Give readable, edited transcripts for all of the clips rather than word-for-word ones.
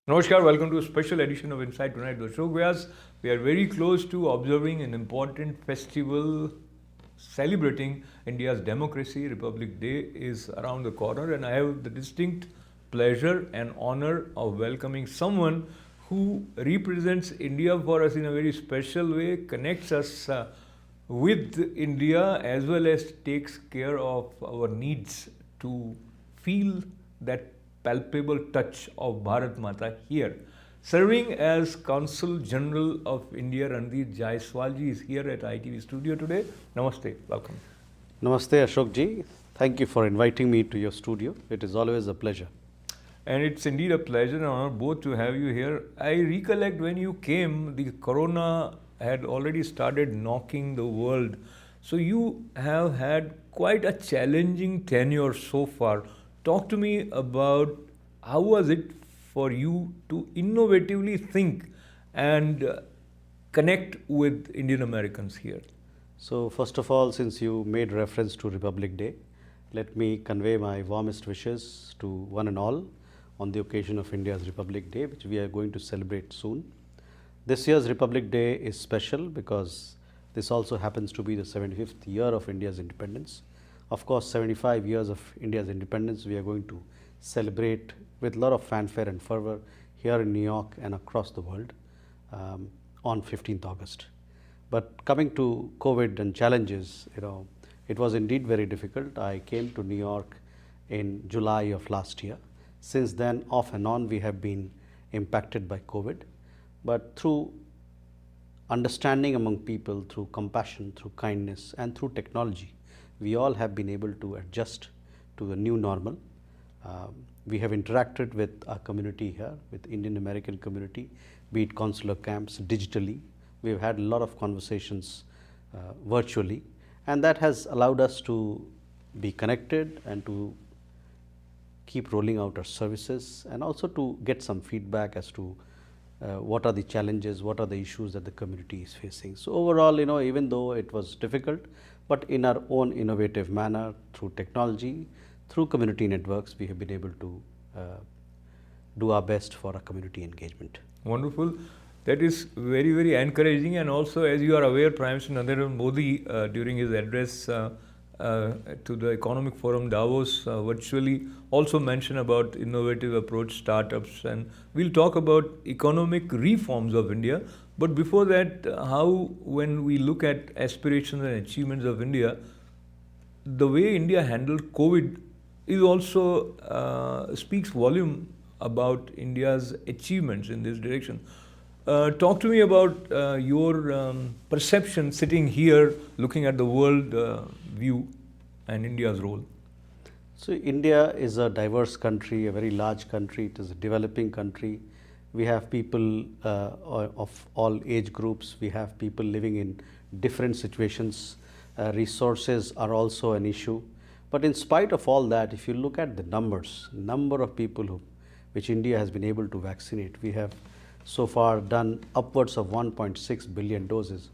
Namaskar, welcome to a special edition of Inside Tonight with Ashok Vyas. We are very close to observing an important festival celebrating India's democracy. Republic Day is around the corner, and I have the distinct pleasure and honor of welcoming someone who represents India for us in a very special way, connects us with India as well as takes care of our needs to feel that palpable touch of Bharat Mata here. Serving as Consul General of India, Randhir Jaiswal ji is here at ITV studio today. Namaste, welcome. Namaste Ashok ji. Thank you for inviting me to your studio. It is always a pleasure. And it's indeed a pleasure and honor both to have you here. I recollect when you came, the corona had already started knocking the world. So you have had quite a challenging tenure so far. Talk to me about how was it for you to innovatively think and connect with Indian Americans here? So first of all, since you made reference to Republic Day, let me convey my warmest wishes to one and all on the occasion of India's Republic Day, which we are going to celebrate soon. This year's Republic Day is special because this also happens to be the 75th year of India's independence. Of course, 75 years of India's independence we are going to celebrate with a lot of fanfare and fervor here in New York and across the world on 15th August. But coming to COVID and challenges, it was indeed very difficult. I came to New York in July of last year. Since then, off and on, we have been impacted by COVID. But through understanding among people, through compassion, through kindness, and through technology, we all have been able to adjust to the new normal. We have interacted with our community here, with Indian American community, be it consular camps, digitally. We've had a lot of conversations virtually, and that has allowed us to be connected and to keep rolling out our services and also to get some feedback as to what are the challenges, what are the issues that the community is facing. So overall, even though it was difficult, but in our own innovative manner, through technology, through community networks, we have been able to do our best for our community engagement. Wonderful. That is very, very encouraging. And also, as you are aware, Prime Minister Narendra Modi, during his address to the Economic Forum Davos, virtually also mentioned about innovative approach, startups, and we'll talk about economic reforms of India. But before that, how, when we look at aspirations and achievements of India, the way India handled COVID is also speaks volume about India's achievements in this direction. Talk to me about your perception sitting here, looking at the world view and India's role. So India is a diverse country, a very large country. It is a developing country. We have people of all age groups. We have people living in different situations. Resources are also an issue. But in spite of all that, if you look at the number of people which India has been able to vaccinate, we have so far done upwards of 1.6 billion doses,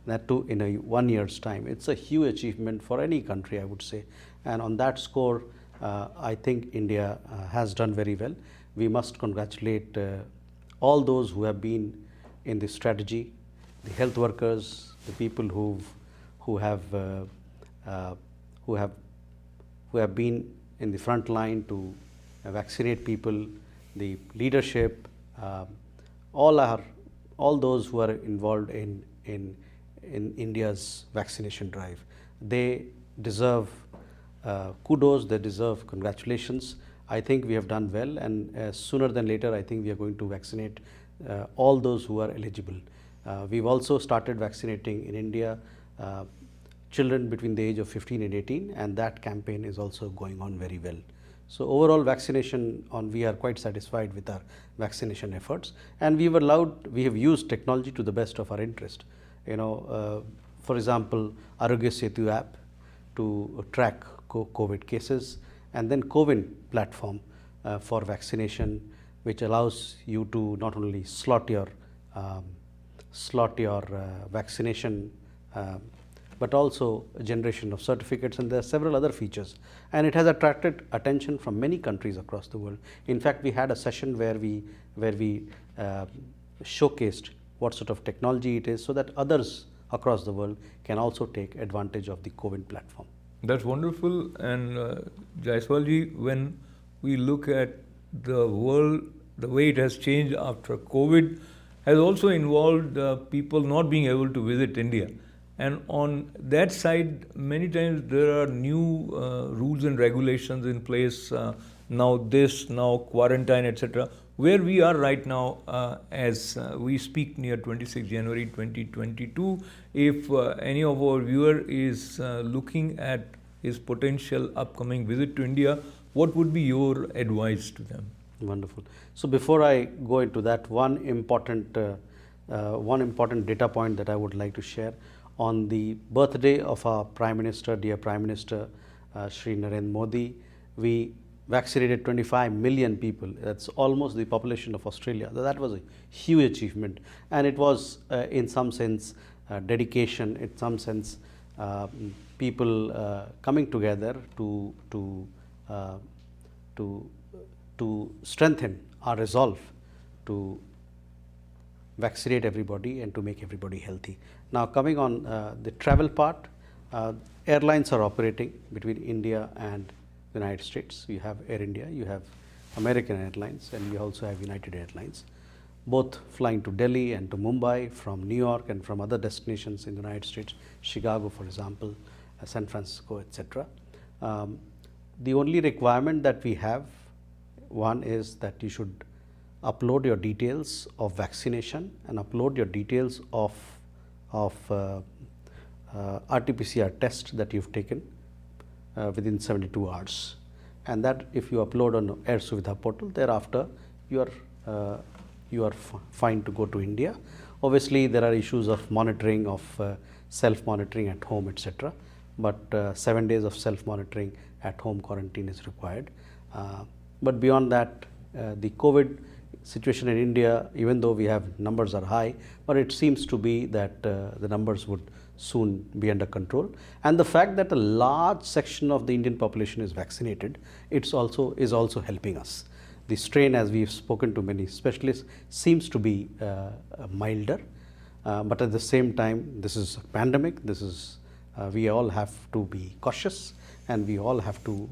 that too in a 1 year's time. It's a huge achievement for any country, I would say. And on that score, I think India has done very well. We must congratulate all those who have been in this strategy, the health workers, the people who have been in the front line to vaccinate people, the leadership, all those who are involved in India's vaccination drive. They deserve kudos, they deserve congratulations. I think we have done well, and sooner than later, I think we are going to vaccinate all those who are eligible. We've also started vaccinating in India children between the age of 15 and 18, and that campaign is also going on very well. So overall vaccination, we are quite satisfied with our vaccination efforts, and we have used technology to the best of our interest. For example, Arogya Setu app to track COVID cases, and then CoWIN platform for vaccination, which allows you to not only slot your vaccination but also a generation of certificates, and there are several other features. And it has attracted attention from many countries across the world. In fact, we had a session where we showcased what sort of technology it is, so that others across the world can also take advantage of the COVID platform. That's wonderful. And Jaiswal ji, when we look at the world, the way it has changed after COVID has also involved people not being able to visit India. And on that side, many times there are new rules and regulations in place, now quarantine, etc. Where we are right now, as we speak near 26 January 2022, if any of our viewer is looking at his potential upcoming visit to India, what would be your advice to them? Wonderful. So before I go into that, one important data point that I would like to share. On the birthday of our Prime Minister, dear Prime Minister Shri Narendra Modi, we vaccinated 25 million people. That's almost the population of Australia. That was a huge achievement, and it was in some sense dedication, in some sense people coming together to strengthen our resolve to vaccinate everybody and to make everybody healthy. Now, coming on the travel part, airlines are operating between India and the United States. You have Air India, you have American Airlines, and you also have United Airlines, both flying to Delhi and to Mumbai from New York and from other destinations in the United States, Chicago, for example, San Francisco, etc. The only requirement that we have, one is that you should upload your details of vaccination and upload your details of RT-PCR test that you've taken within 72 hours. And that if you upload on Air Suvidha portal, thereafter you are fine to go to India. Obviously, there are issues of monitoring, of self-monitoring at home, etc. But 7 days of self-monitoring at home quarantine is required. But beyond that, the COVID situation in India, even though we have numbers are high, but it seems to be that the numbers would soon be under control. And the fact that a large section of the Indian population is vaccinated, is also helping us. The strain, as we've spoken to many specialists, seems to be milder, but at the same time, this is a pandemic. This is we all have to be cautious, and we have to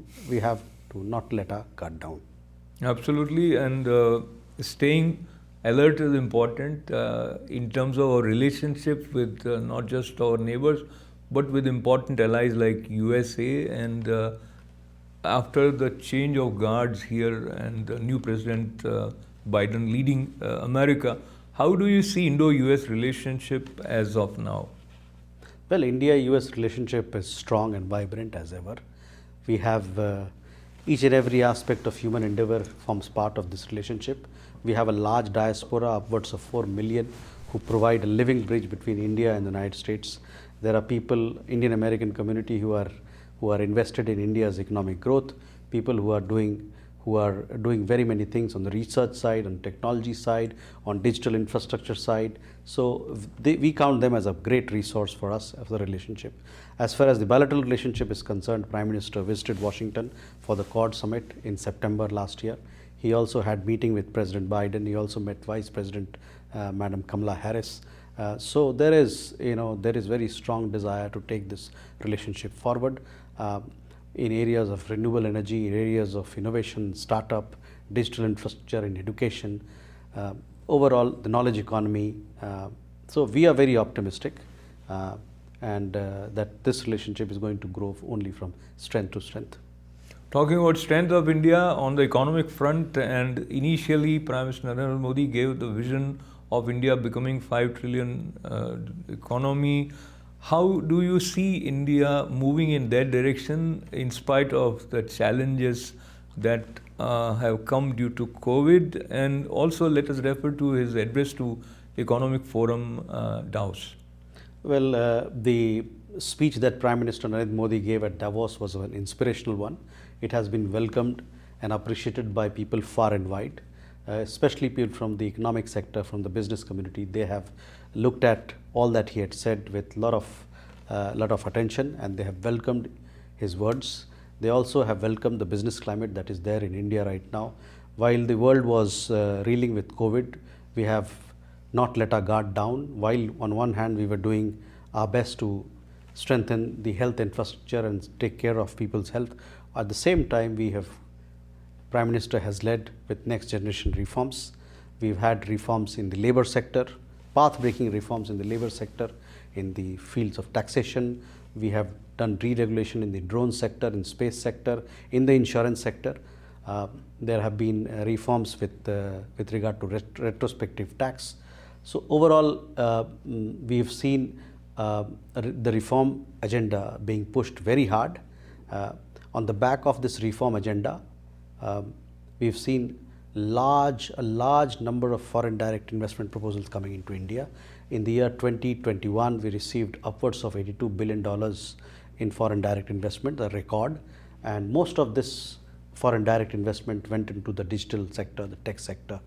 not let our guard down. Absolutely, and staying alert is important in terms of our relationship with not just our neighbors, but with important allies like USA. And after the change of guards here and the new President Biden leading America, how do you see Indo-US relationship as of now? Well, India-US relationship is strong and vibrant as ever. We have each and every aspect of human endeavor forms part of this relationship. We have a large diaspora, upwards of 4 million, who provide a living bridge between India and the United States. There are people, Indian American community, who are invested in India's economic growth, people who are doing very many things on the research side, on technology side, on digital infrastructure side. So we count them as a great resource for us as a relationship. As far as the bilateral relationship is concerned, Prime Minister visited Washington for the Quad Summit in September last year. He also had meeting with President Biden. He also met Vice President Madam Kamala Harris. So there is very strong desire to take this relationship forward in areas of renewable energy, in areas of innovation, startup, digital infrastructure, and education. Overall, the knowledge economy. So we are very optimistic, and that this relationship is going to grow only from strength to strength. Talking about strength of India on the economic front, and initially Prime Minister Narendra Modi gave the vision of India becoming 5 trillion economy. How do you see India moving in that direction in spite of the challenges that have come due to COVID? And also let us refer to his address to Economic Forum Davos. Well, the speech that Prime Minister Narendra Modi gave at Davos was an inspirational one. It has been welcomed and appreciated by people far and wide, especially people from the economic sector, from the business community. They have looked at all that he had said with a lot of a lot of attention and they have welcomed his words. They also have welcomed the business climate that is there in India right now. While the world was reeling with COVID, we have not let our guard down. While on one hand we were doing our best to strengthen the health infrastructure and take care of people's health, at the same time Prime Minister has led with next generation reforms. We've had reforms in the labor sector, path-breaking reforms in the labor sector, in the fields of taxation. We have done deregulation in the drone sector, in space sector, in the insurance sector. There have been reforms with regard to retrospective tax. So overall, we've seen the reform agenda being pushed very hard. On the back of this reform agenda, we've seen a large number of foreign direct investment proposals coming into India. In the year 2021, we received upwards of $82 billion in foreign direct investment, a record. And most of this foreign direct investment went into the digital sector, the tech sector,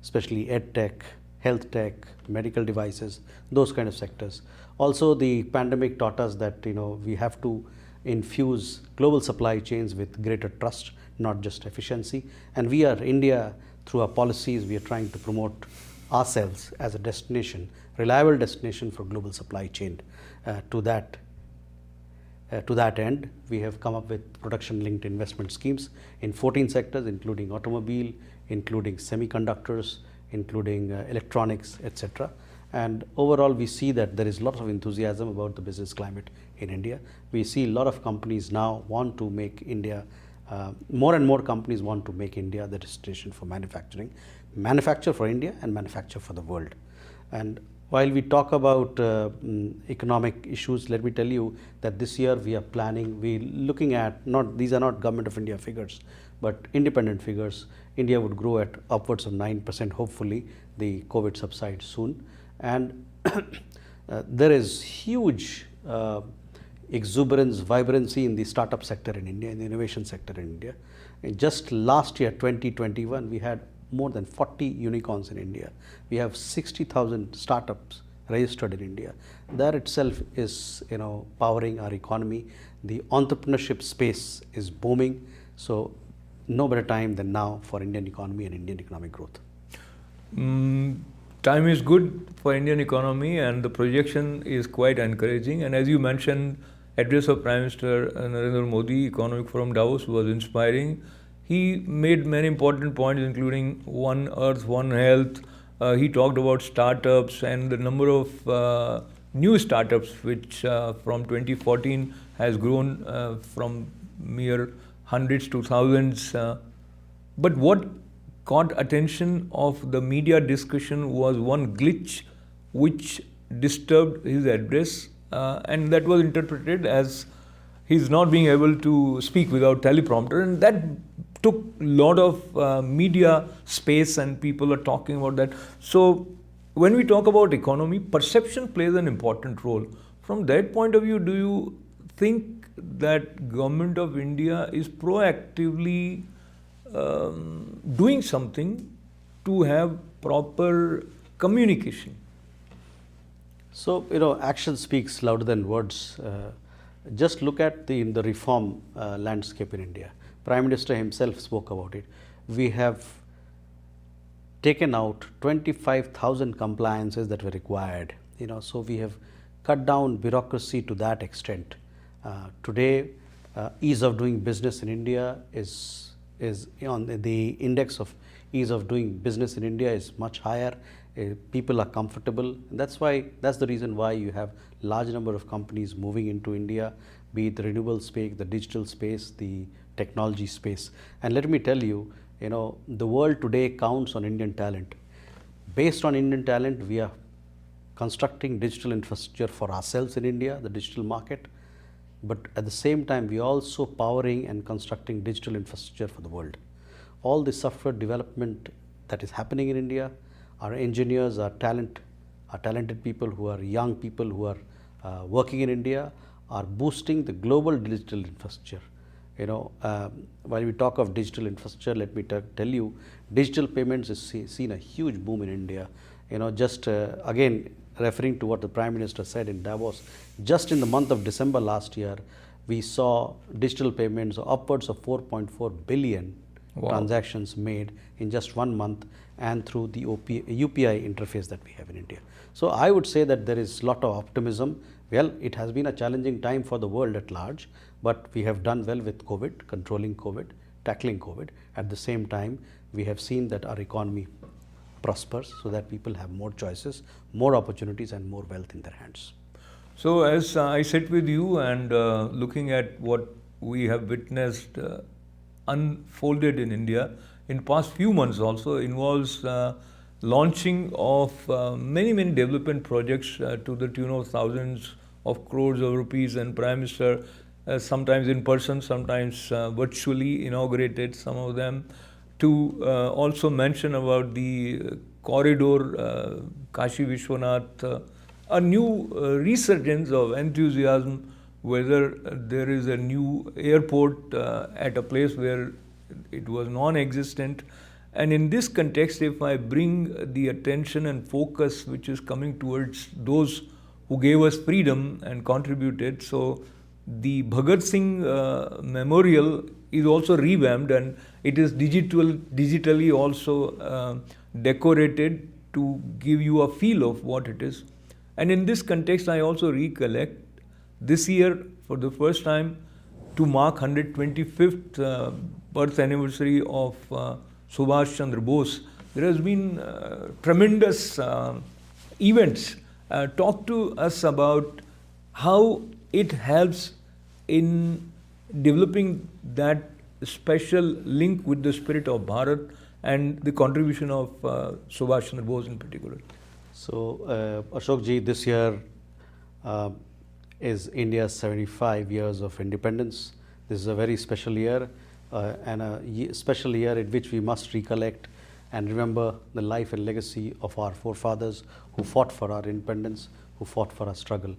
especially ed tech, health tech, medical devices, those kind of sectors. Also, the pandemic taught us that we have to infuse global supply chains with greater trust, not just efficiency. And India, through our policies, we are trying to promote ourselves as a destination, reliable destination for global supply chain. To that end, we have come up with production-linked investment schemes in 14 sectors, including automobile, including semiconductors, including electronics, etc. And overall, we see that there is lots of enthusiasm about the business climate in India. We see a lot of companies now want to make India, more and more companies want to make India the destination for manufacturing, manufacture for India and manufacture for the world. And while we talk about economic issues, let me tell you that this year we're looking at, these are not Government of India figures, but independent figures. India would grow at upwards of 9%, hopefully the COVID subsides soon. And there is huge exuberance, vibrancy in the startup sector in India, in the innovation sector in India. And just last year, 2021, we had more than 40 unicorns in India. We have 60,000 startups registered in India. That itself is powering our economy. The entrepreneurship space is booming. So no better time than now for Indian economy and Indian economic growth. Time is good for Indian economy and the projection is quite encouraging. And as you mentioned, address of Prime Minister Narendra Modi, Economic Forum Davos, was inspiring. He made many important points, including One Earth, One Health. He talked about startups and the number of new startups, which from 2014 has grown from mere hundreds to thousands. But what caught attention of the media discussion was one glitch which disturbed his address, and that was interpreted as he's not being able to speak without teleprompter, and that took a lot of media space and people are talking about that. So when we talk about economy, perception plays an important role. From that point of view, do you think that Government of India is proactively doing something to have proper communication? So, action speaks louder than words. Just look at the reform landscape in India. Prime Minister himself spoke about it. We have taken out 25,000 compliances that were required. So we have cut down bureaucracy to that extent. Today, ease of doing business in India is on the index of ease of doing business in India is much higher. People are comfortable. And that's the reason why you have large number of companies moving into India, be it the renewable space, the digital space, the technology space. And let me tell you, the world today counts on Indian talent. Based on Indian talent, we are constructing digital infrastructure for ourselves in India, the digital market. But at the same time, we are also powering and constructing digital infrastructure for the world. All the software development that is happening in India, our engineers, our talented people who are young people who are working in India are boosting the global digital infrastructure. While we talk of digital infrastructure, let me tell you, digital payments has seen a huge boom in India. Again, referring to what the Prime Minister said in Davos, just in the month of December last year, we saw digital payments of upwards of 4.4 billion transactions made in just 1 month, and through the UPI interface that we have in India. So I would say that there is a lot of optimism. Well, it has been a challenging time for the world at large, but we have done well with COVID, controlling COVID, tackling COVID. At the same time, we have seen that our economy prospers so that people have more choices, more opportunities, and more wealth in their hands. So as I sit with you and looking at what we have witnessed unfolded in India in past few months also involves launching of many development projects to the tune of thousands of crores of rupees, and Prime Minister sometimes in person, sometimes virtually inaugurated some of them. To also mention about the corridor Kashi Vishwanath, a new resurgence of enthusiasm, whether there is a new airport at a place where it was non-existent. And in this context, if I bring the attention and focus which is coming towards those who gave us freedom and contributed, so the Bhagat Singh memorial is also revamped, and it is digitally also decorated to give you a feel of what it is. And in this context, I also recollect this year, for the first time, to mark 125th birth anniversary of Subhash Chandra Bose, there has been tremendous events. Talk to us about how it helps in developing that special link with the spirit of Bharat and the contribution of Subhash Chandra Bose in particular. So, Ashok ji, this year is India's 75 years of independence. This is a very special year, and a special year in which we must recollect and remember the life and legacy of our forefathers who fought for our independence, who fought for our struggle.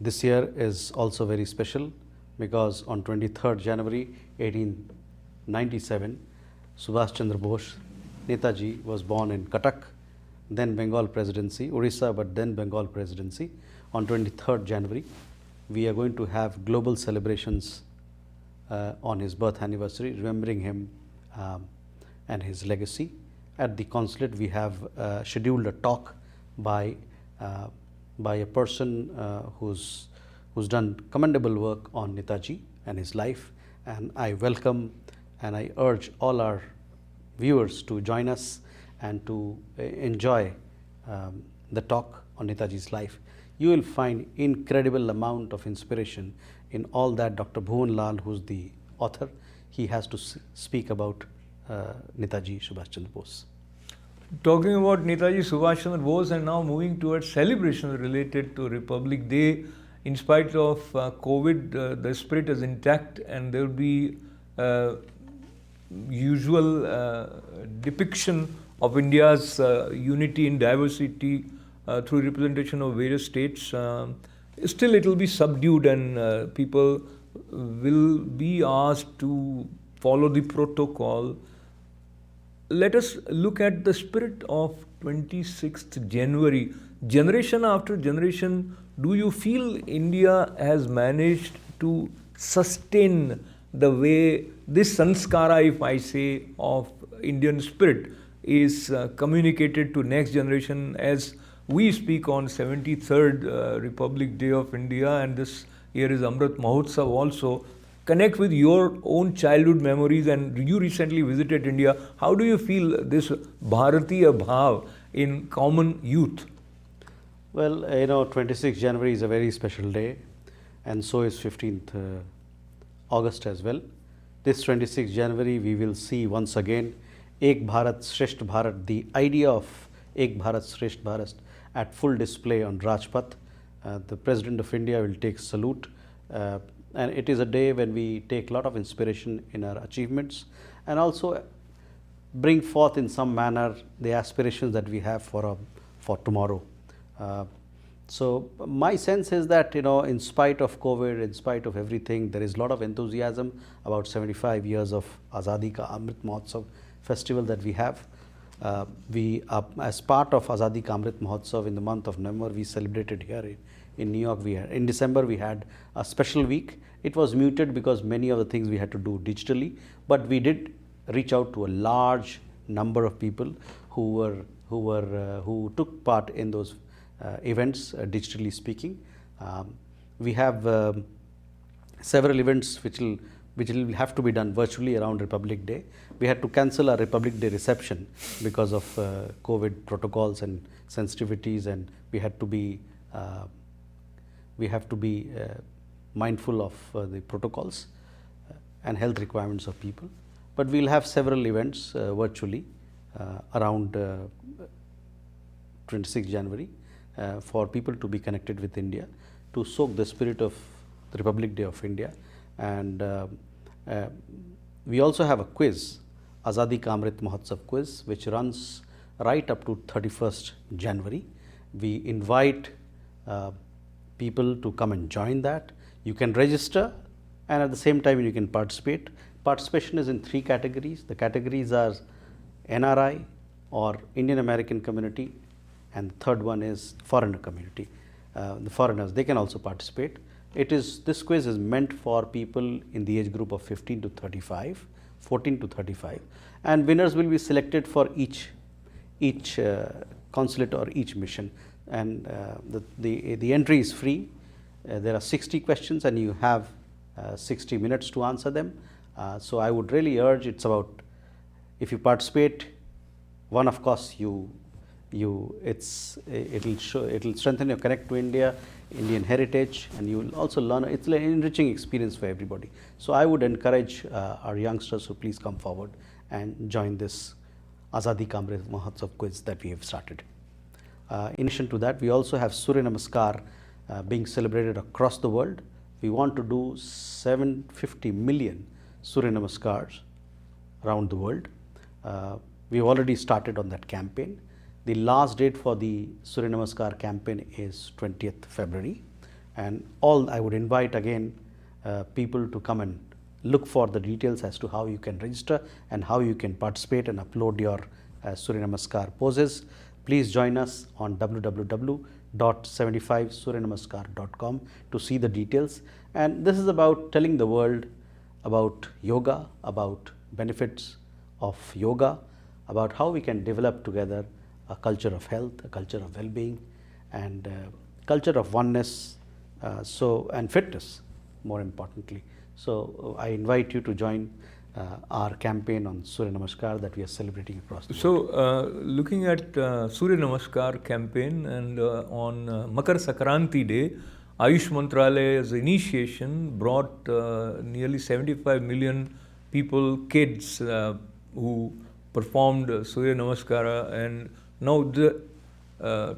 This year is also very special because on 23rd January 1897, Subhash Chandra Bose, Netaji, was born in Cuttack, then Bengal Presidency, Orissa, but then Bengal Presidency. On 23rd January, we are going to have global celebrations on his birth anniversary, remembering him and his legacy. At the consulate, we have scheduled a talk by a person who's done commendable work on Netaji and his life, and I welcome and I urge all our viewers to join us and to enjoy the talk on Netaji's life. You will find incredible amount of inspiration in all that Dr. Bhuvan Lal, who's the author, he has to speak about Netaji Subhash Chandra Bose. Talking about Netaji Subhash Chandra Bose and now moving towards celebrations related to Republic Day, in spite of COVID, the spirit is intact, and there will be usual depiction of India's unity in diversity through representation of various states. Still it will be subdued, and people will be asked to follow the protocol. Let us look at the spirit of 26th January. Generation after generation, do you feel India has managed to sustain the way this sanskara, if I say, of Indian spirit is communicated to next generation as we speak on 73rd Republic Day of India, and this year is Amrit Mahotsav also. Connect with your own childhood memories, and you recently visited India. How do you feel this Bharatiya Bhav in common youth? Well, 26th January is a very special day, and so is 15th August as well. This 26th January, we will see once again Ek Bharat Shresth Bharat, the idea of Ek Bharat Shresth Bharat at full display on Rajpath. The President of India will take salute, and it is a day when we take a lot of inspiration in our achievements and also bring forth in some manner the aspirations that we have for tomorrow. So my sense is that, in spite of COVID, in spite of everything, there is a lot of enthusiasm about 75 years of Azadi Ka Amrit Mahotsav festival that we have. As part of Azadi Ka Amrit Mahotsav in the month of November, we celebrated here in New York. In December, we had a special week. It was muted because many of the things we had to do digitally, but we did reach out to a large number of people who took part in those events, digitally speaking. We have several events which will have to be done virtually around Republic Day. We had to cancel our Republic Day reception because of COVID protocols and sensitivities, and we have to be mindful of the protocols and health requirements of people. But we'll have several events virtually around 26 January for people to be connected with India, to soak the spirit of the Republic Day of India. And we also have a quiz, Azadi Ka Amrit Mahotsav quiz, which runs right up to 31st January. We invite people to come and join that. You can register, and at the same time you can participate. Participation is in 3 categories. The categories are NRI or Indian American community, and the third one is foreigner community. The foreigners, they can also participate. This quiz is meant for people in the age group of 14 to 35, and winners will be selected for each consulate or each mission. And the entry is free. There are 60 questions, and you have 60 minutes to answer them. So I would really urge, it's about, if you participate, one, of course, it'll strengthen your connect to India, Indian heritage, and you will also learn. It's an enriching experience for everybody. So I would encourage our youngsters to please come forward and join this Azadi Ka Amrit Mahotsav quiz that we have started. In addition to that, we also have Suryanamaskar being celebrated across the world. We want to do 750 million Suryanamaskars around the world. We've already started on that campaign. The last date for the Suryanamaskar campaign is 20th February. And I would invite again people to come and look for the details as to how you can register and how you can participate and upload your Suryanamaskar poses. Please join us on www.75suryanamaskar.com to see the details. And this is about telling the world about yoga, about benefits of yoga, about how we can develop together a culture of health, a culture of well-being, and culture of oneness, and fitness, more importantly. So I invite you to join our campaign on Suryanamaskar that we are celebrating across the world. So looking at Suryanamaskar campaign, and on Makar Sankranti Day, Ayush Mantralaya's initiation brought nearly 75 million people, kids who performed Suryanamaskara, and now the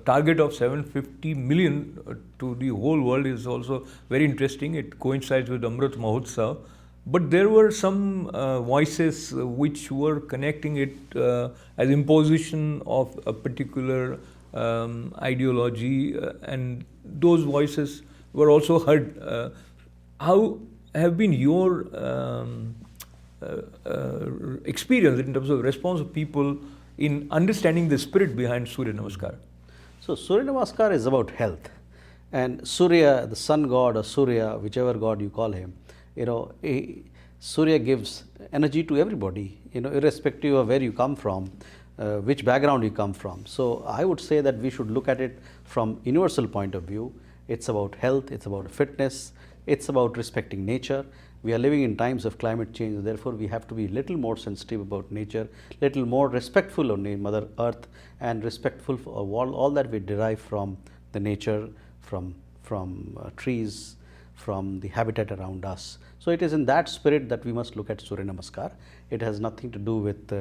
target of 750 million to the whole world is also very interesting. It coincides with Amrit Mahotsav. But there were some voices which were connecting it as imposition of a particular ideology, and those voices were also heard. How have been your experience in terms of response of people in understanding the spirit behind Suryanamaskar? So Suryanamaskar is about health, and Surya, the sun god, or Surya, whichever god you call him, Surya gives energy to everybody, irrespective of where you come from, which background you come from. So I would say that we should look at it from universal point of view. It's about health, it's about fitness, it's about respecting nature. We are living in times of climate change, therefore we have to be a little more sensitive about nature, little more respectful of Mother Earth, and respectful of all that we derive from the nature, from trees, from the habitat around us. So it is in that spirit that we must look at Suryanamaskar. It has nothing to do with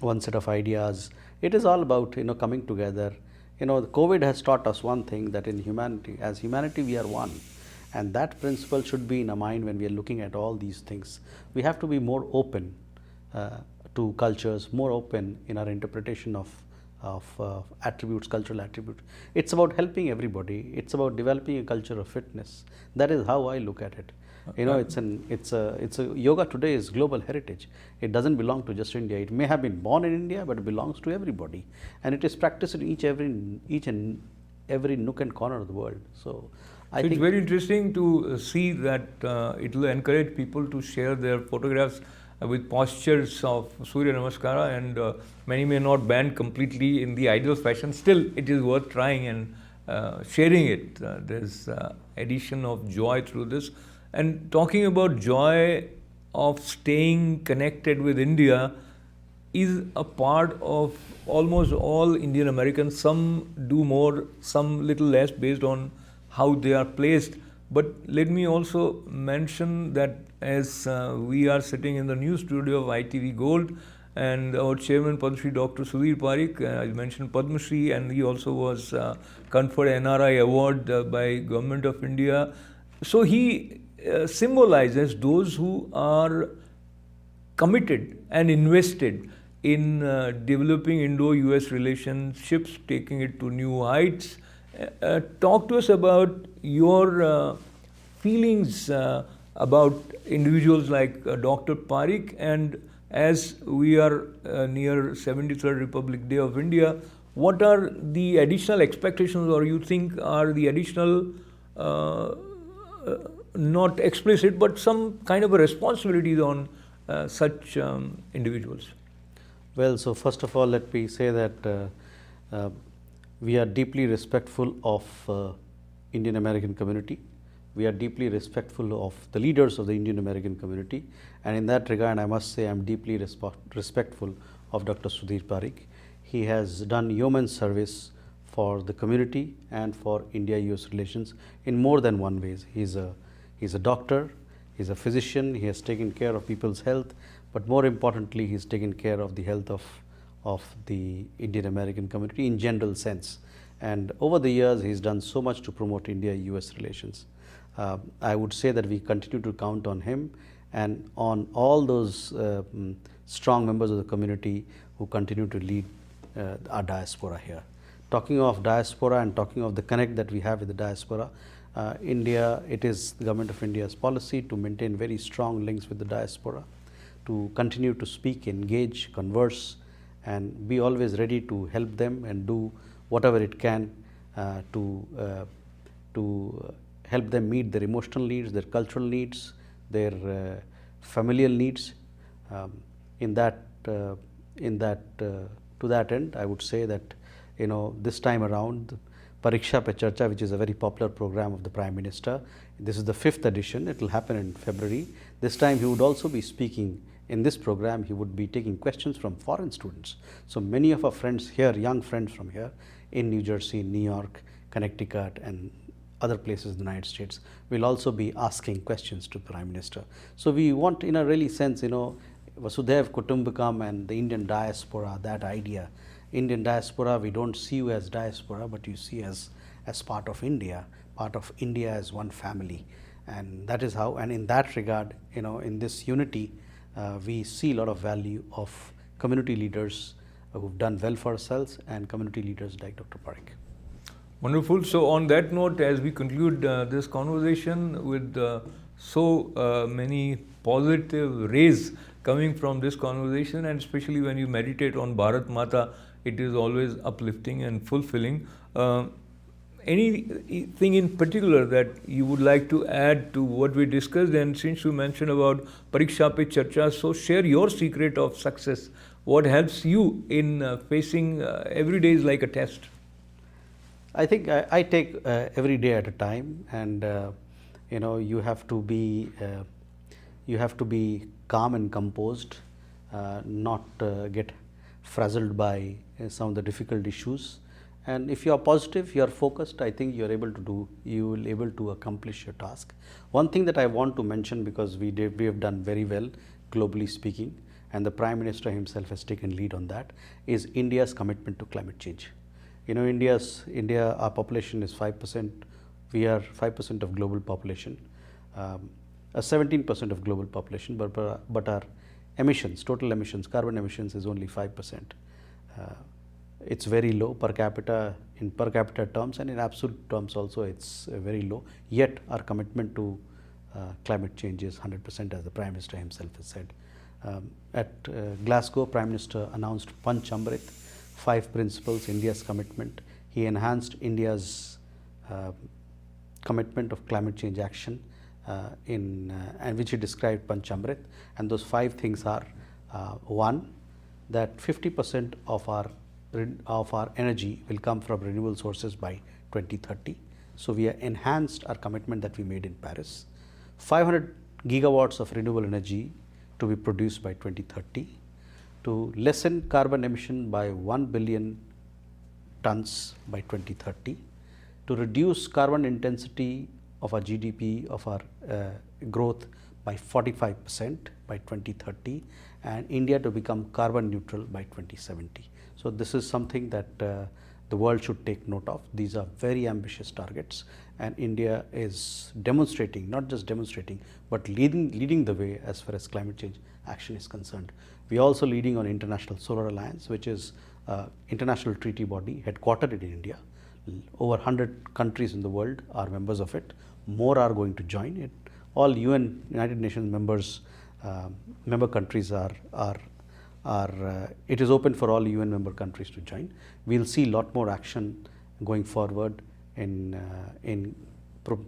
one set of ideas. It is all about coming together. The COVID has taught us one thing, that in humanity, as humanity we are one, and that principle should be in our mind when we are looking at all these things. We have to be more open to cultures, more open in our interpretation of attributes, cultural attributes. It's about helping everybody. It's about developing a culture of fitness. That is how I look at it. You know, it's a yoga today is global heritage. It doesn't belong to just India. It may have been born in India, but it belongs to everybody, and it is practiced in each and every nook and corner of the world. So, I It's think very interesting to see that it will encourage people to share their photographs with postures of Suryanamaskar, and many may not band completely in the ideal fashion. Still, it is worth trying and sharing it. There's addition of joy through this. And talking about joy of staying connected with India is a part of almost all Indian Americans. Some do more, some little less based on how they are placed. But let me also mention that as we are sitting in the new studio of ITV Gold, and our chairman Padma Shri Dr. Sudhir Parikh, I mentioned Padma Shri, and he also was conferred NRI award by Government of India. So he symbolizes those who are committed and invested in developing Indo-US relationships, taking it to new heights. Talk to us about your feelings about individuals like Dr. Parikh, and as we are near 73rd Republic Day of India, what are the additional expectations, or you think are the additional not explicit, but some kind of a responsibilities on such individuals? well, so first of all, let me say that we are deeply respectful of Indian American community. We are deeply respectful of the leaders of the Indian American community, and in that regard, I must say I am deeply respectful of Dr. Sudhir Parikh. He has done yeoman's service for the community and for India-US relations in more than one ways. He's a doctor, he's a physician, he has taken care of people's health, but more importantly, he's taken care of the health of the Indian American community in general sense. And over the years, he's done so much to promote India-US relations. I would say that we continue to count on him and on all those strong members of the community who continue to lead our diaspora here. Talking of diaspora and talking of the connect that we have with the diaspora, India, it is the Government of India's policy to maintain very strong links with the diaspora, to continue to speak, engage, converse, and be always ready to help them and do whatever it can to help them meet their emotional needs, their cultural needs, their familial needs. To that end, I would say that this time around, Pariksha Pe Charcha, which is a very popular program of the Prime Minister, this is the 5th edition. It will happen in February. This time, he would also be speaking in this program. He would be taking questions from foreign students. So many of our friends here, young friends from here in New Jersey, New York, Connecticut, and other places in the United States will also be asking questions to Prime Minister. So we want, in a really sense, Vasudhaiv Kutumbakam and the Indian diaspora, that idea. Indian diaspora, we don't see you as diaspora, but you see as part of India as one family. And that is how, and in that regard, in this unity, we see a lot of value of community leaders who've done well for ourselves and community leaders like Dr. Parikh. Wonderful. So on that note, as we conclude this conversation with so many positive rays coming from this conversation, and especially when you meditate on Bharat Mata, it is always uplifting and fulfilling. Anything in particular that you would like to add to what we discussed? And since you mentioned about Pariksha Pe Charcha, so share your secret of success. What helps you in facing every day is like a test? I think I take every day at a time, and you have to be calm and composed, not get frazzled by some of the difficult issues. And if you are positive, you are focused, I think you will able to accomplish your task. One thing that I want to mention, because we have done very well globally speaking, and the Prime Minister himself has taken lead on that, is India's commitment to climate change. India, our population is 5%. We are 5% of global population, 17% of global population, but our emissions, total emissions, carbon emissions is only 5%. It's very low per capita, in per capita terms, and in absolute terms also it's very low. Yet our commitment to climate change is 100%, as the Prime Minister himself has said. At Glasgow, Prime Minister announced Panch Amrit, 5 principles, India's commitment. He enhanced India's commitment of climate change action and which he described Panch Amrit. And those 5 things are, one, that 50% of our energy will come from renewable sources by 2030. So we have enhanced our commitment that we made in Paris. 500 gigawatts of renewable energy to be produced by 2030, to lessen carbon emission by 1 billion tons by 2030, to reduce carbon intensity of our GDP, of our growth by 45% by 2030, and India to become carbon neutral by 2070. So this is something that the world should take note of. These are very ambitious targets, and India is demonstrating, not just demonstrating, but leading the way as far as climate change action is concerned. We are also leading on International Solar Alliance, which is an international treaty body headquartered in India. Over 100 countries in the world are members of it. More are going to join it. All UN, United Nations members, member countries it is open for all UN member countries to join. We'll see a lot more action going forward in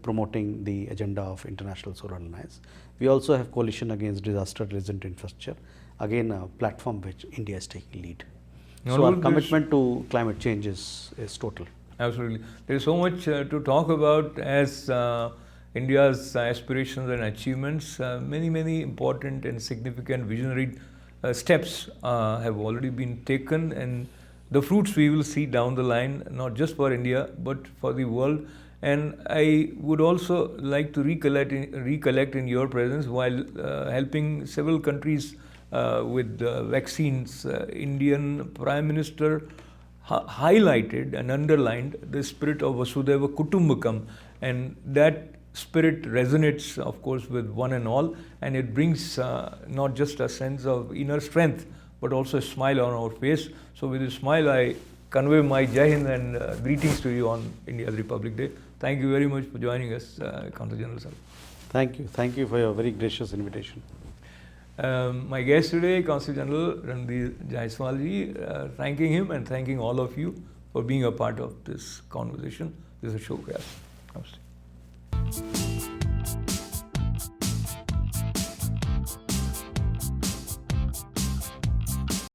promoting the agenda of International Solar Alliance. We also have Coalition Against Disaster Resistant Infrastructure, again a platform which India is taking lead. So our commitment to climate change is total. Absolutely. There is so much to talk about as India's aspirations and achievements. Many important and significant visionary steps have already been taken, and the fruits we will see down the line, not just for India but for the world. And I would also like to recollect in your presence, while helping several countries with vaccines, Indian Prime Minister highlighted and underlined the spirit of Vasudhaiva Kutumbakam, and that spirit resonates, of course, with one and all, and it brings not just a sense of inner strength but also a smile on our face. So with a smile, I convey my Jai Hind and greetings to you on India's Republic Day. Thank you very much for joining us, Consul General sir. Thank you for your very gracious invitation. My guest today, Consul General Randhir Jaiswal ji, thanking him and thanking all of you for being a part of this conversation. This is Ashok Vyas. Namaste.